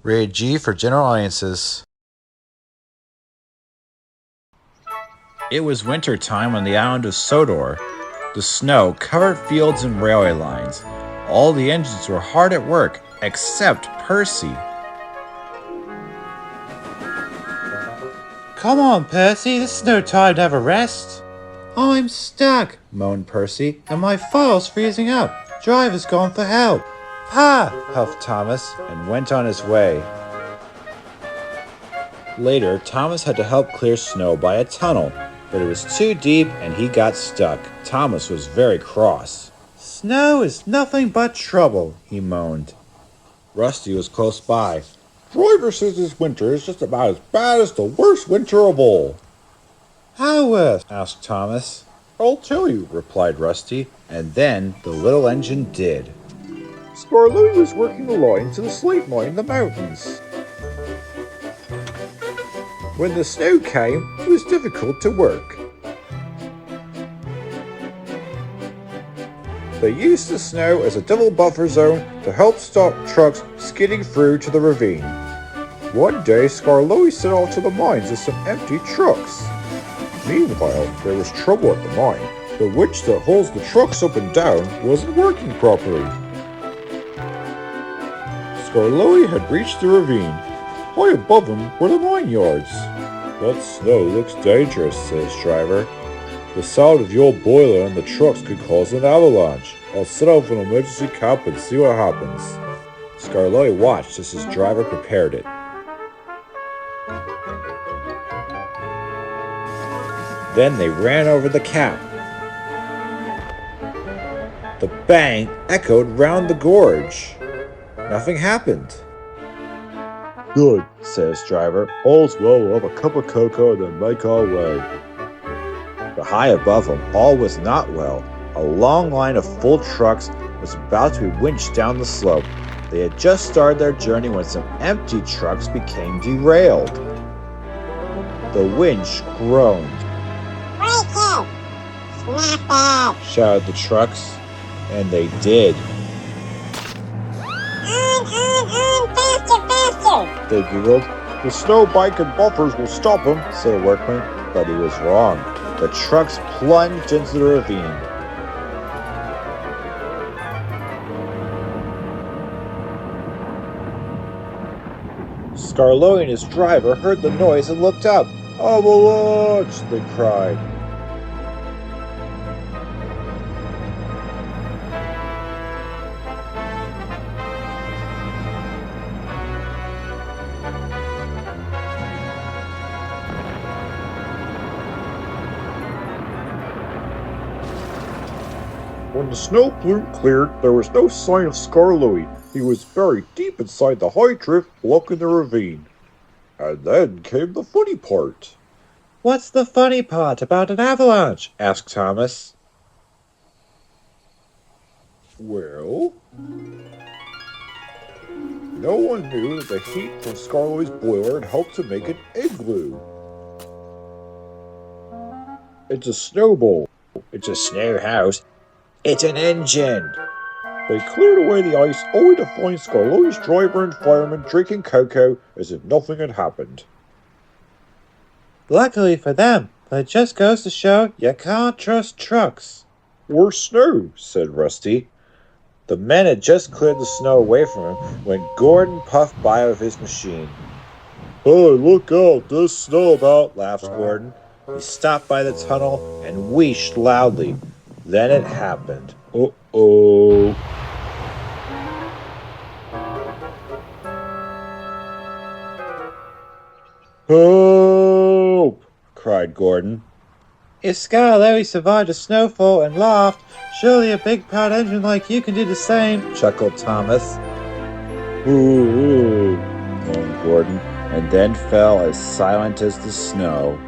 Rated G for general audiences. It was winter time on the island of Sodor. The snow covered fields and railway lines. All the engines were hard at work, except Percy. Come on, Percy, this is no time to have a rest. I'm stuck, moaned Percy, and my file's freezing up. Driver's gone for help. Ha! Huffed Thomas, and went on his way. Later, Thomas had to help clear snow by a tunnel, but it was too deep and he got stuck. Thomas was very cross. Snow is nothing but trouble, he moaned. Rusty was close by. Driver says this winter is just about as bad as the worst winter of all. How worse? Asked Thomas. I'll tell you, replied Rusty, and then the little engine did. Scarlet was working the line to the slate mine in the mountains. When the snow came, it was difficult to work. They used the snow as a double buffer zone to help stop trucks skidding through to the ravine. One day, Scarloey set off to the mines with some empty trucks. Meanwhile, there was trouble at the mine. The winch that holds the trucks up and down wasn't working properly. Scarloey had reached the ravine. High above him were the mine yards. That snow looks dangerous, says driver. The sound of the old boiler and the trucks could cause an avalanche. I'll set off an emergency cap and see what happens. Scarloey watched as his driver prepared it. Then they ran over the cap. The bang echoed round the gorge. Nothing happened. Good, says driver. All's well, we'll have a cup of cocoa and then make our way. But high above them, all was not well. A long line of full trucks was about to be winched down the slope. They had just started their journey when some empty trucks became derailed. The winch groaned. Break it! Snap it! Shouted the trucks, and they did. On, faster, faster! They giggled. The snow bike and buffers will stop him, said a workman, but he was wrong. The trucks plunged into the ravine. Scarloey and his driver heard the noise and looked up. Avalanche! They cried. When the snow plume cleared, there was no sign of Scarloey. He was buried deep inside the high drift blocking the ravine. And then came the funny part. What's the funny part about an avalanche? Asked Thomas. Well, no one knew that the heat from Scarloey's boiler had helped to make an igloo. It's a snowball. It's a snow house. It's an engine! They cleared away the ice only to find Scarloey's driver and fireman drinking cocoa as if nothing had happened. Luckily for them, but it just goes to show you can't trust trucks. Or snow, said Rusty. The men had just cleared the snow away from him when Gordon puffed by with his machine. Hey, look out, there's snow about, laughed Gordon. He stopped by the tunnel and wheezed loudly. Then it happened. Uh-oh. Help! Cried Gordon. If Scarloey survived a snowfall and laughed, surely a big proud engine like you can do the same, chuckled Thomas. Ooh, moaned Gordon, and then fell as silent as the snow.